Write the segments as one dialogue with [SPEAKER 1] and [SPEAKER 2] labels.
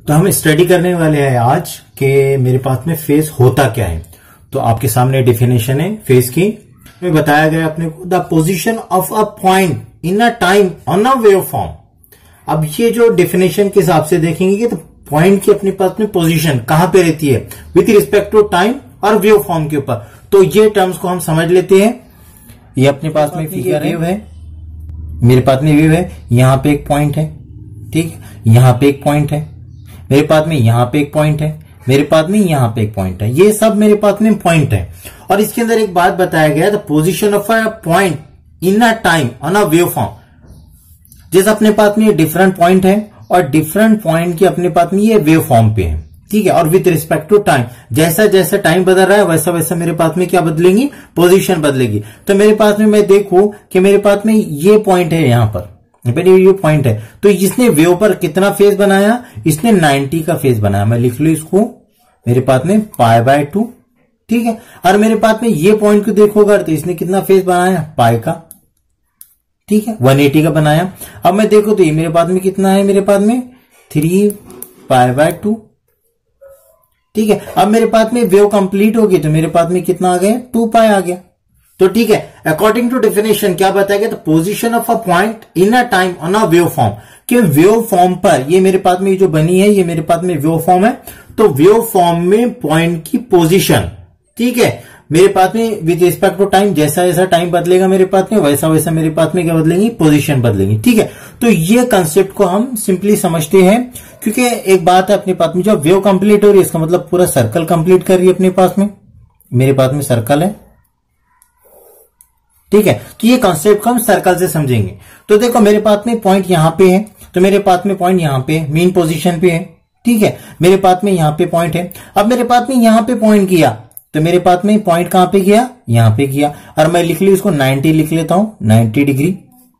[SPEAKER 1] तो हम स्टडी करने वाले हैं आज कि मेरे पास में फेज होता क्या है। तो आपके सामने डेफिनेशन है फेज की, में बताया गया अपने को the position of a point in a time on a wave form. अब ये जो डेफिनेशन के हिसाब से देखेंगे कि तो पॉइंट की अपने पास में पोजीशन कहां पे रहती है विथ रिस्पेक्ट टू टाइम और वेव फॉर्म के ऊपर। तो ये टर्म्स को हम समझ लेते हैं। ये अपने पास में फिगर वेव है, मेरे पास में वेव है, यहां पे एक पॉइंट है, ठीक है, यहां पे एक पॉइंट है, मेरे पास में यहां पे एक पॉइंट है, मेरे पास में यहां पे एक पॉइंट है, ये सब मेरे पास में पॉइंट है। और इसके अंदर एक बात बताया गया the position of a point in a time on a wave form. जैसे अपने पास में ये डिफरेंट पॉइंट है और डिफरेंट पॉइंट की अपने पास में ये वेव फॉर्म पे है, ठीक है। और विथ रिस्पेक्ट टू टाइम, जैसा जैसा टाइम बदल रहा है वैसा वैसा मेरे पास में क्या बदलेंगी, पोजीशन बदलेगी। तो मेरे पास में मैं देखूं कि मेरे पास में ये पॉइंट है, यहां पर ये पॉइंट है, तो इसने वेव पर कितना फेज बनाया, इसने 90 का फेज बनाया। मैं लिख लू इसको, मेरे पास में π/2, ठीक है। और मेरे पास में ये पॉइंट को देखोगे तो इसने कितना फेज बनाया, पाई का, ठीक है, 180 का बनाया। अब मैं देखो तो ये मेरे पास में कितना है, मेरे पास में 3π/2, ठीक है। अब मेरे पास में वेव कंप्लीट होगी तो मेरे पास में कितना आ गया, 2π आ गया। तो ठीक है, अकॉर्डिंग टू डेफिनेशन क्या बताया गया, तो position of a point in a time on a wave form, कि वेव फॉर्म पर ये मेरे पास में जो बनी है ये मेरे पास में वेव फॉर्म है। तो वेव फॉर्म में पॉइंट की पोजीशन, ठीक है, मेरे पास में विद रिस्पेक्ट टू टाइम, जैसा जैसा टाइम बदलेगा मेरे पास में वैसा वैसा मेरे पास में क्या बदलेंगी, पोजीशन बदलेंगी, ठीक है। तो ये कंसेप्ट को हम सिंपली समझते हैं, क्योंकि एक बात है अपने पास में जब वेव कंप्लीट हो रही है इसका मतलब पूरा सर्कल कंप्लीट कर रही है अपने पास में, मेरे पास में सर्कल है, ठीक है। तो ये कॉन्सेप्ट को हम सर्कल से समझेंगे। तो देखो मेरे पास में पॉइंट यहां पे है, तो मेरे पास में पॉइंट यहां पे मेन पोजीशन पे है, ठीक है। मेरे पास में यहां पे पॉइंट है। अब मेरे पास में यहां पे पॉइंट किया तो मेरे पास में पॉइंट कहां पे गया, यहां पे गया। और मैं लिख ली इसको 90 लिख लेता हूं, 90 डिग्री,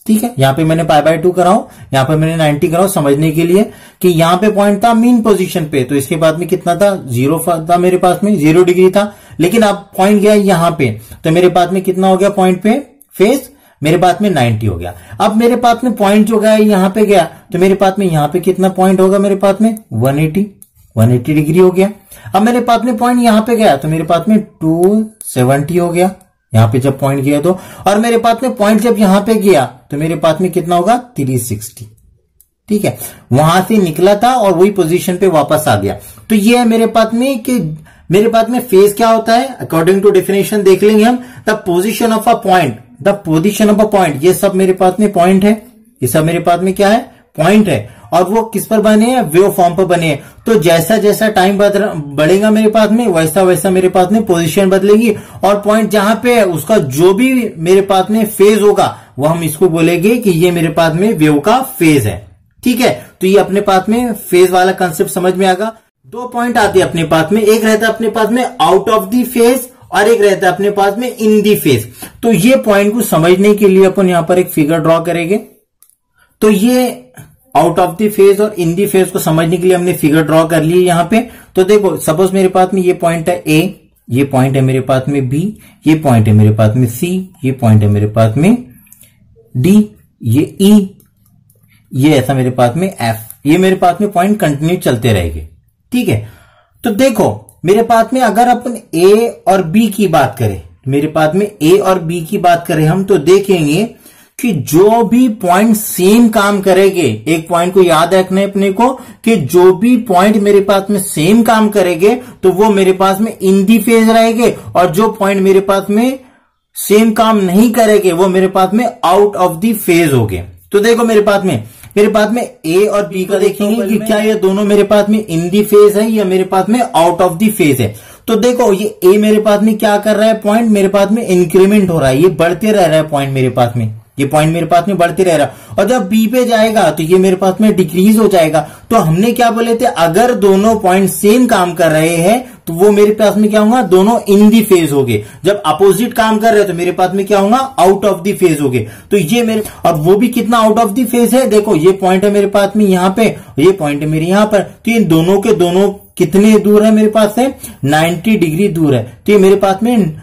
[SPEAKER 1] ठीक है। यहां पे मैंने π/2 कराऊं, यहां पे मैंने 90 कराऊं समझने के लिए कि यहां पे पॉइंट था मीन पोजीशन पे, तो इसके बाद में कितना था, 0 था मेरे पास में, 0 डिग्री था। लेकिन अब पॉइंट गया यहां पे तो मेरे पास में कितना हो गया, पॉइंट पे फेज मेरे पास में 90 हो गया। अब मेरे पास में पॉइंट जो गया यहां पे गया तो मेरे पास में यहां पे कितना पॉइंट होगा, मेरे पास में 180 डिग्री हो गया। अब मेरे पास में पॉइंट यहां पे गया तो मेरे पास में 270 हो गया, यहां पे जब पॉइंट गया तो। और मेरे पास में पॉइंट जब यहां पे गया तो मेरे पास में कितना होगा, 360, ठीक है। वहां से निकला था और वही पोजीशन पे वापस आ गया। तो ये है मेरे पास में कि मेरे पास में फेज क्या होता है, अकॉर्डिंग टू डेफिनेशन देख लेंगे हम, the position of a point, the position of a point, ये सब मेरे पास में पॉइंट है, ये सब मेरे पास में क्या है, पॉइंट है। और वो किस पर बने हैं, वेव फॉर्म पर बने हैं। तो जैसा जैसा टाइम बढ़ेगा मेरे पास में वैसा वैसा मेरे पास में पोजीशन बदलेगी। और पॉइंट जहां पे है उसका जो भी मेरे पास में फेज होगा वो हम इसको बोलेंगे कि ये मेरे पास में वेव का फेज है, ठीक है। तो ये अपने पास में फेज वाला कंसेप्ट समझ में आएगा। 2 पॉइंट आते हैं अपने पास में, एक रहता है अपने पास में आउट ऑफ द फेज और एक रहता है अपने पास में इन दी फेज। तो ये पॉइंट को समझने के लिए अपन यहां पर एक फिगर ड्रॉ करेंगे। तो ये आउट ऑफ द फेज और इन दी फेज को समझने के लिए हमने फिगर ड्रॉ कर ली यहां पे। तो देखो सपोज मेरे पास में ये पॉइंट है ए, ये पॉइंट है मेरे पास में बी, ये पॉइंट है मेरे पास में सी, ये पॉइंट है मेरे पास में डी, ये ई, ये ऐसा मेरे पास में एफ। ये मेरे पास में पॉइंट कंटिन्यू चलते रहेंगे, ठीक है। तो देखो मेरे पास में अगर अपन ए और बी की बात करें, मेरे पास में ए और बी की बात करें हम, तो देखेंगे कि जो भी पॉइंट सेम काम करेंगे, एक पॉइंट को याद रखना है अपने को कि जो भी पॉइंट मेरे पास में सेम काम करेंगे तो वो मेरे पास में इन दी फेज रहेंगे, और जो पॉइंट मेरे पास में सेम काम नहीं करेंगे वो मेरे पास में आउट ऑफ दी फेज हो गए। तो देखो मेरे पास में ए और बी का देखेंगे कि क्या ये दोनों मेरे पास में इन दी फेज है या मेरे पास में आउट ऑफ दी फेज है। तो देखो ये ए मेरे पास में क्या कर रहा है, पॉइंट मेरे पास में इंक्रीमेंट हो रहा है, ये बढ़ते रह रहा है पॉइंट मेरे पास में, ये पॉइंट मेरे पास में बढ़ते रह रहा है। और जब बी पे जाएगा तो ये मेरे पास में डिक्रीज हो जाएगा। तो हमने क्या बोले थे, अगर दोनों पॉइंट सेम काम कर रहे हैं तो वो मेरे पास में क्या होगा, दोनों इन दी फेज हो गए। जब अपोजिट काम कर रहे हैं तो मेरे पास में क्या होगा, आउट ऑफ दी फेज हो गए। तो ये मेरे, और वो भी कितना आउट ऑफ दी फेज है, देखो ये पॉइंट है मेरे पास में यहां पे, ये पॉइंट है मेरे यहां पर। तो ये दोनों के दोनों कितने दूर है मेरे पास से, 90 डिग्री दूर है। तो ये मेरे पास में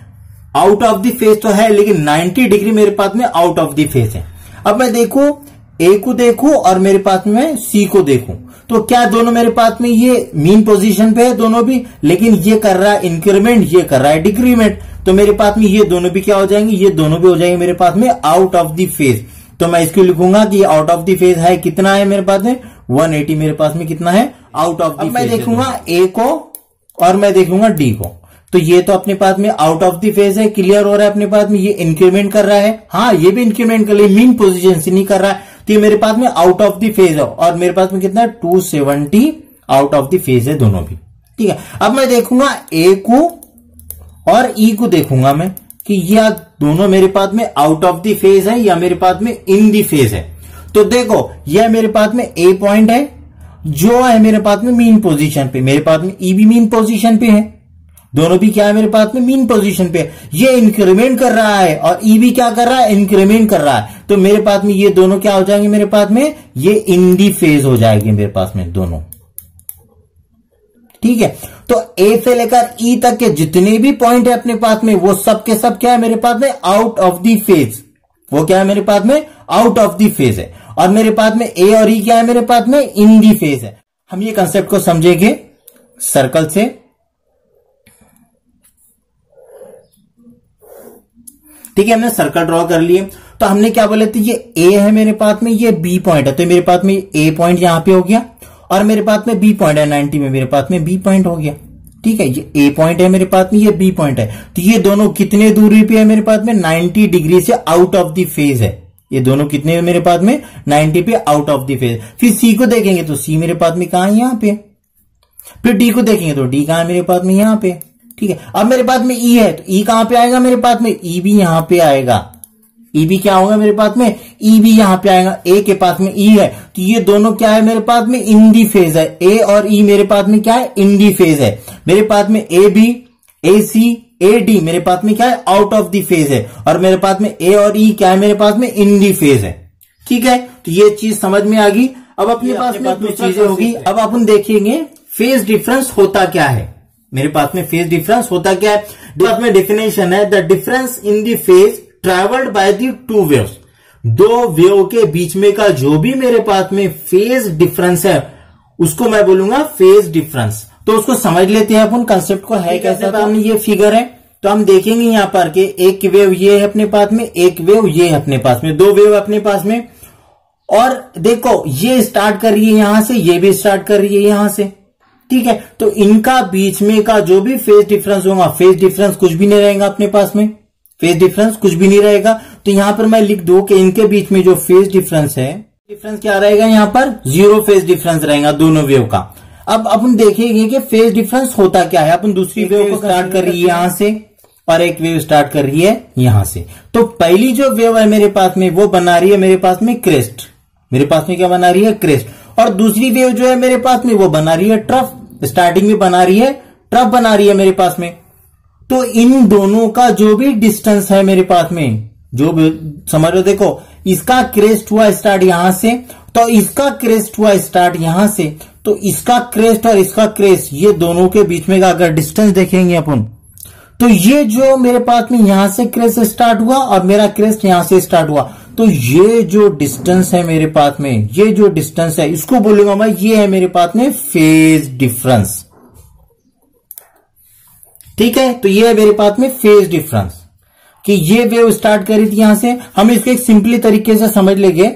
[SPEAKER 1] आउट ऑफ द फेज तो है लेकिन 90 डिग्री मेरे पास में आउट ऑफ द फेज है। अब मैं देखूं ए को देखूं और मेरे पास में सी को देखूं तो क्या दोनों मेरे पास में ये मीन पोजीशन पे है दोनों भी, लेकिन ये कर रहा है इंक्रीमेंट, ये कर रहा है डिक्रीमेंट, तो मेरे पास में ये दोनों भी क्या हो जाएंगे, ये दोनों भी हो जाएंगे मेरे पास में आउट ऑफ द फेज। तो मैं इसको लिखूंगा कि आउट ऑफ द फेज है, कितना है मेरे पास में 180 मेरे पास में कितना है आउट ऑफ द फेज। मैं देखूंगा ए को और मैं देखूंगा डी को, तो ये तो अपने पास में आउट ऑफ द फेज है, क्लियर हो रहा है अपने पास में, ये इंक्रीमेंट कर रहा है, हाँ ये भी इंक्रीमेंट कर रहा है, मीन पोजीशन से नहीं कर रहा है, तो ये मेरे पास में आउट ऑफ द फेज है, और मेरे पास में कितना है 270 आउट ऑफ द फेज है दोनों भी, ठीक है। अब मैं देखूंगा ए को और ई को, देखूंगा मैं कि ये दोनों मेरे पास में आउट ऑफ द फेज है या मेरे पास में इन द फेज है। तो देखो यह मेरे पास में ए पॉइंट है जो है मेरे पास में मीन पोजीशन पे, मेरे पास में ई भी मीन पोजीशन पे है, दोनों भी क्या है मेरे पास में मीन पोजीशन पे। ये इंक्रीमेंट कर रहा है और ई भी क्या कर रहा है, इंक्रीमेंट कर रहा है, तो मेरे पास में ये दोनों क्या हो जाएंगे मेरे पास में, ये इन दी फेज हो जाएंगे मेरे पास में दोनों, ठीक है। तो ए से लेकर ई तक के जितने भी पॉइंट है अपने पास में वो सब के सब क्या है मेरे पास में आउट ऑफ दी फेज, वो क्या है मेरे पास में आउट ऑफ दी फेज है, और मेरे पास में ए और ई क्या है मेरे पास में इन दी फेज है। हम ये कंसेप्ट को समझेंगे सर्कल से। ठीक है, हमने सर्कल ड्रॉ कर लिए, तो हमने क्या बोले थे, ये ए है मेरे पास में, ये बी पॉइंट है, तो मेरे पास में ए पॉइंट यहां पे हो गया, और मेरे पास में बी पॉइंट है 90 में, मेरे पास में बी पॉइंट हो गया, ठीक है। ये ए पॉइंट है मेरे पास में, ये बी पॉइंट है, तो ये दोनों कितने दूरी पे है मेरे पास में 90 डिग्री से आउट ऑफ द फेज है, ये दोनों कितने है मेरे पास में 90 पे आउट ऑफ द फेज। फिर सी को देखेंगे तो सी मेरे पास में कहां है, यहां पे। फिर डी को देखेंगे तो डी कहां है मेरे पास में, यहां पे, ठीक है। अब मेरे पास में ई है, तो ई कहां पे आएगा मेरे पास में, ई भी यहां पे आएगा, ई भी क्या होगा मेरे पास में, ई भी यहां पे आएगा। ए के पास में ई है, तो ये दोनों क्या है मेरे पास में इन दी फेज है, ए और ई मेरे पास में क्या है इन दी फेज है। मेरे पास में A B, A C, A D मेरे पास में क्या है आउट ऑफ दी फेज है, और मेरे पास में ए और ई क्या है मेरे पास में इन दी फेज है, ठीक है। तो ये चीज समझ में आ गई। अब अपने पास में कुछ चीजें होगी, अब अपन देखेंगे फेज डिफरेंस होता क्या है। मेरे पास में फेज डिफरेंस होता क्या है, पास में डेफिनेशन है, the difference in the phase travelled by the two waves, दो वेव के बीच में का जो भी मेरे पास में फेज डिफरेंस है उसको मैं बोलूंगा फेज डिफरेंस। तो उसको समझ लेते हैं अपन कंसेप्ट को, है कैसे। तो ये फिगर है, तो हम देखेंगे यहां पर कि एक वेव ये है अपने पास में, एक वेव ये है अपने पास में, दो वेव अपने पास में, और देखो ये स्टार्ट कर रही है यहां से, ये भी स्टार्ट कर रही है यहां से, ठीक है। तो इनका बीच में का जो भी फेज डिफरेंस होगा, फेज डिफरेंस कुछ भी नहीं रहेगा अपने पास में, फेज डिफरेंस कुछ भी नहीं रहेगा। तो यहां पर मैं लिख दूं कि इनके बीच में जो फेज डिफरेंस है, डिफरेंस क्या रहेगा यहां पर, जीरो फेज डिफरेंस रहेगा दोनों वेव का। अब अपन देखेंगे कि फेज डिफरेंस होता क्या है। अपन दूसरी वेव को स्टार्ट कर रही है यहां से, और एक वेव स्टार्ट कर रही है यहां से। तो पहली जो वेव है मेरे पास में वो बना रही है मेरे पास में क्रेस्ट, मेरे पास में क्या बना रही है क्रेस्ट, और दूसरी वेव जो है मेरे पास में वो बना रही है ट्रफ, स्टार्टिंग में बना रही है ट्रफ बना रही है मेरे पास में। तो इन दोनों का जो भी डिस्टेंस है मेरे पास में, जो भी समझ लो, देखो इसका क्रेस्ट हुआ स्टार्ट यहां से, तो इसका क्रेस्ट हुआ स्टार्ट यहां से, तो इसका क्रेस्ट और इसका क्रेस्ट, ये दोनों के बीच में का अगर डिस्टेंस देखेंगे अपन, तो ये जो मेरे पास में यहां से क्रेस्ट स्टार्ट हुआ और मेरा क्रेस्ट यहां से स्टार्ट हुआ, तो ये जो डिस्टेंस है मेरे पास में, ये जो डिस्टेंस है इसको बोलूंगा मैं, ये है मेरे पास में फेज डिफरेंस, ठीक है। तो ये है मेरे पास में फेज डिफरेंस, कि ये वेव स्टार्ट करी थी यहां से। हम इसको एक सिंपली तरीके से समझ लेंगे,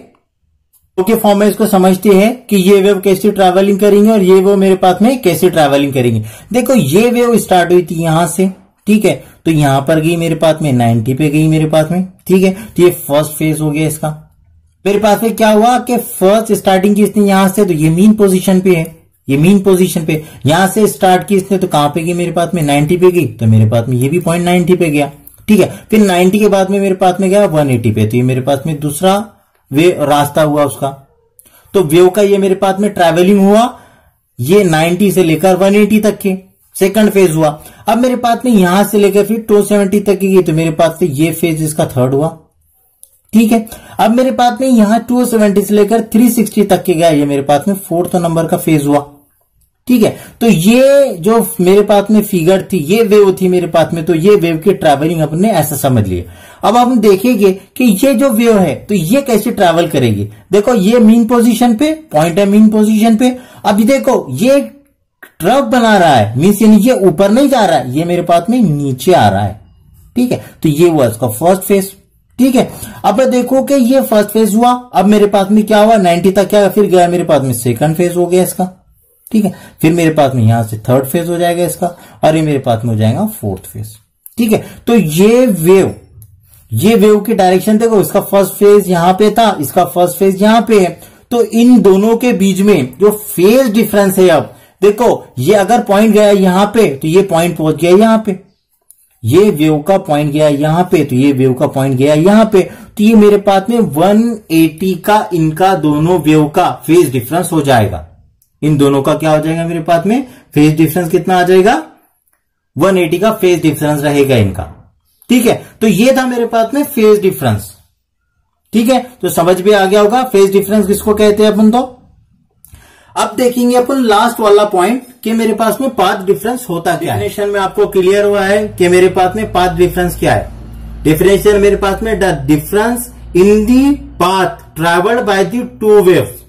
[SPEAKER 1] ओके फॉर्म में इसको समझते हैं कि ये वेव कैसे ट्रैवलिंग करेंगे और ये वेव मेरे पास में कैसे ट्रैवलिंग करेंगे। देखो ये वेव स्टार्ट हुई थी यहां से, ठीक है, तो यहां पर गई मेरे पास में 90 पे गई मेरे पास में, ठीक है। तो ये फर्स्ट फेज हो गया इसका। मेरे पास में क्या हुआ कि फर्स्ट स्टार्टिंग की इसने यहां से, तो ये मीन पोजीशन पे है, ये मीन पोजीशन पे यहां से स्टार्ट की इसने, तो कहां पे गई मेरे पास में 90 पे गई, तो मेरे पास में ये भी पॉइंट 90 पे गया, ठीक है। फिर 90 के बाद में मेरे पास में गया 180 पे, तो ये मेरे पास में दूसरा वे रास्ता हुआ उसका। तो वेव का ये मेरे पास में ट्रैवलिंग हुआ, ये 90 से लेकर 180 तक के सेकंड फेज हुआ। अब मेरे पास में यहां से लेकर फिर 270 तक की गई, तो मेरे पास में ये फेज इसका थर्ड हुआ, ठीक है। अब मेरे पास में यहां 270 से लेकर 360 तक के गया, ये मेरे पास में फोर्थ नंबर का फेज हुआ, ठीक है। तो ये जो मेरे पास में फिगर थी, ये वेव थी मेरे पास में, तो ये वेव की ट्रैवलिंग अपने ऐसा समझ लिए। अब हम देखेंगे कि ये जो वेव है तो ये कैसे ट्रैवल करेगी। देखो ये मीन पोजीशन पे पॉइंट है, मीन पोजीशन पे। अब देखो ये ट्रफ बना रहा है, मीन्स ये ऊपर नहीं जा रहा है, ये मेरे पास में नीचे आ रहा है, ठीक है। तो ये हुआ इसका फर्स्ट फेज, ठीक है। अब देखो कि ये फर्स्ट फेज हुआ, अब मेरे पास में क्या हुआ 90 तक क्या, फिर गया मेरे पास में सेकंड फेज हो गया इसका, ठीक है। फिर मेरे पास में यहां से थर्ड फेज हो जाएगा इसका, और ये मेरे पास में हो जाएगा फोर्थ फेज, ठीक है। तो ये वेव की डायरेक्शन देखो, इसका फर्स्ट फेज यहां पे था, इसका फर्स्ट फेज यहां पे है। तो इन दोनों के बीच में जो फेज डिफरेंस है, अब देखो ये अगर पॉइंट गया यहां पे तो ये पॉइंट पहुंच गया यहां पे, ये वेव का पॉइंट गया यहां पे तो ये वेव का पॉइंट गया यहां पे। तो ये मेरे पास में 180 का इनका दोनों वेव का फेज डिफरेंस हो जाएगा। इन दोनों का क्या हो जाएगा मेरे पास में फेज डिफरेंस कितना आ जाएगा, 180 का फेज डिफरेंस रहेगा इनका, ठीक है। तो ये था मेरे पास में फेज डिफरेंस, ठीक है। तो समझ में आ गया होगा फेज डिफरेंस किसको कहते हैं अपन। तो अब देखेंगे अपन लास्ट वाला पॉइंट कि मेरे पास में पाथ डिफरेंस होता क्या है। डेफिनेशन में आपको क्लियर हुआ है कि मेरे पास में पाथ डिफरेंस क्या है। डेफिनेशन मेरे पास में the difference in the path travelled by the two waves.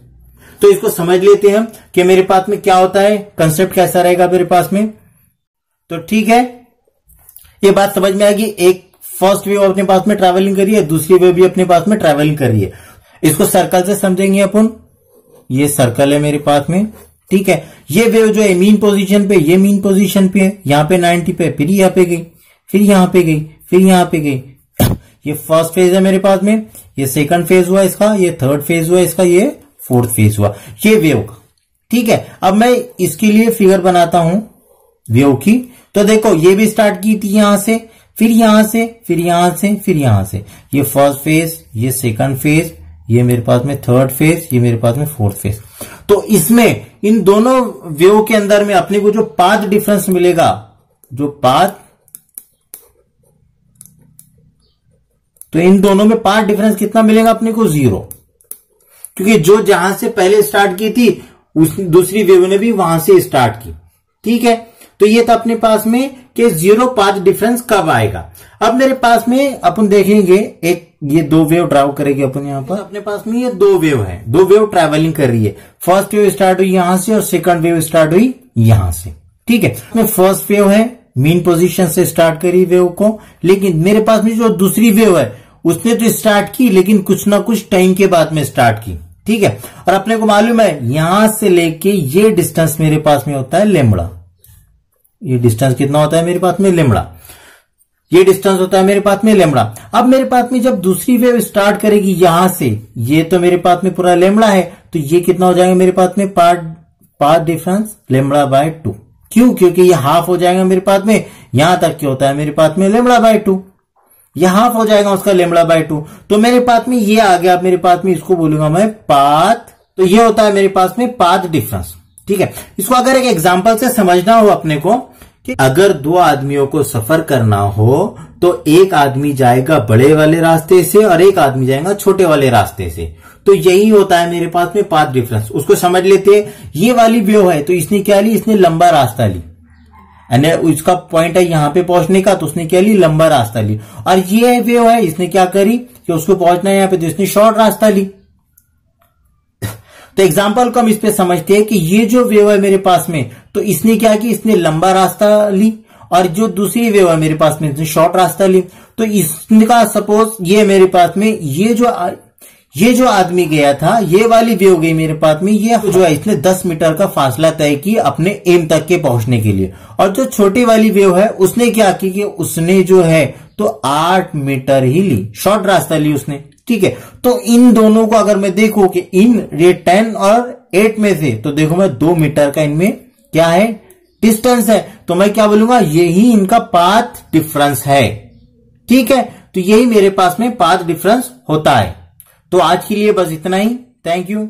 [SPEAKER 1] तो इसको समझ लेते हैं कि मेरे पास में क्या होता है, कंसेप्ट कैसा रहेगा मेरे पास में। तो ठीक है, ये बात समझ में आएगी। एक फर्स्ट वेव अपने पास में ट्रैवलिंग करिए, दूसरी वेव भी अपने पास में ट्रैवलिंग करिए। इसको सर्कल से समझेंगे अपन। ये सर्कल है मेरे पास में, ठीक है। ये वेव जो है मीन पोजीशन पे, ये मीन पोजीशन पे है, यहां पे 90 पे, फिर यहां पे गई, फिर यहां पे गई, फिर यहां पे गई। ये फर्स्ट फेज है मेरे पास में, ये सेकंड फेज हुआ इसका, ये थर्ड फेज हुआ इसका, ये फोर्थ फेज हुआ ये वेव का, ठीक है। अब मैं इसके लिए फिगर बनाता हूं वेव की। तो देखो ये भी स्टार्ट की थी यहां से, फिर यहां से, फिर यहां से, फिर यहां से। ये फर्स्ट फेज, ये सेकंड फेज, ये मेरे पास में थर्ड फेज, ये मेरे पास में फोर्थ फेज। तो इसमें इन दोनों वेव के अंदर में अपने को जो पाथ डिफरेंस मिलेगा, जो पाथ, तो इन दोनों में पाथ डिफरेंस कितना मिलेगा अपने को, 0। क्योंकि जो जहां से पहले स्टार्ट की थी उस दूसरी वेव ने भी वहां से स्टार्ट की, ठीक है। तो ये था अपने पास में कि 0 पाथ डिफरेंस कब आएगा। अब मेरे पास में अपन देखेंगे एक ये दो वेव ड्राव करेंगे अपन यहां पर। अपने पास में ये दो वेव है, दो वेव ट्रैवलिंग कर रही है। फर्स्ट वेव स्टार्ट हुई यहां से और सेकंड वेव स्टार्ट हुई यहां से, ठीक है। इसमें फर्स्ट वेव है मीन पोजीशन से स्टार्ट करी वेव को, लेकिन मेरे पास में जो दूसरी वेव है उसने तो स्टार्ट की लेकिन कुछ ना कुछ टाइम के बाद में स्टार्ट की, ठीक है। और अपने को मालूम है यहां से लेके ये डिस्टेंस मेरे पास में होता है लेमड़ा। ये डिस्टेंस कितना होता है मेरे पास में, लेमड़ा। ये डिस्टेंस होता है मेरे पास में लेमड़ा। अब मेरे पास में जब दूसरी वेव स्टार्ट करेगी यहां से, ये तो मेरे पास में पूरा लेमड़ा है, तो ये कितना हो जाएगा मेरे पास में पाथ डिफरेंस लेमड़ा बाय 2। क्यों? क्योंकि ये हाफ हो जाएगा मेरे पास में, यहां तक क्या होता है मेरे पास में लेमड़ा बाय 2, ये हाफ हो जाएगा उसका लेमड़ा बाय 2। तो मेरे पास में ये आ गया मेरे पास में, इसको बोलूंगा मैं पाथ। तो ये होता है मेरे पास में पाथ डिफरेंस, ठीक है। इसको अगर एक एग्जांपल से समझना हो अपने को कि अगर दो आदमियों को सफर करना हो तो एक आदमी जाएगा बड़े वाले रास्ते से और एक आदमी जाएगा छोटे वाले रास्ते से, तो यही होता है मेरे पास में पाथ डिफरेंस। उसको समझ लेते हैं। ये वाली वेव है तो इसने क्या ली, इसने लंबा रास्ता ली, उसका पॉइंट है यहां पे पहुंचने का, तो उसने क्या ली, लंबा रास्ता ली। और ये वेव है, इसने क्या करी कि उसको पहुंचना है यहां पे, तो इसने शॉर्ट रास्ता ली। तो एग्जाम्पल को हम इस पे समझते हैं कि ये जो वेव है मेरे पास में, तो इसने क्या की, इसने लंबा रास्ता ली, और जो दूसरी वेव है मेरे पास में इसने शॉर्ट रास्ता ली। तो इसका सपोज ये मेरे पास में ये जो आदमी गया था, ये वाली वेव गई मेरे पास में, ये जो है इसने 10 मीटर का फासला तय की अपने एम तक के पहुंचने के लिए। और जो छोटी वाली वेव है उसने क्या की कि उसने जो है तो 8 मीटर ही ली, शॉर्ट रास्ता ली उसने, ठीक है। तो इन दोनों को अगर मैं देखूं कि इन ये 10 और 8 में से, तो देखो मैं 2 मीटर का इनमें क्या है, डिस्टेंस है, तो मैं क्या बोलूंगा, यही इनका पाथ डिफरेंस है, ठीक है। तो यही मेरे पास में पाथ डिफरेंस होता है। तो आज के लिए बस इतना ही। Thank you.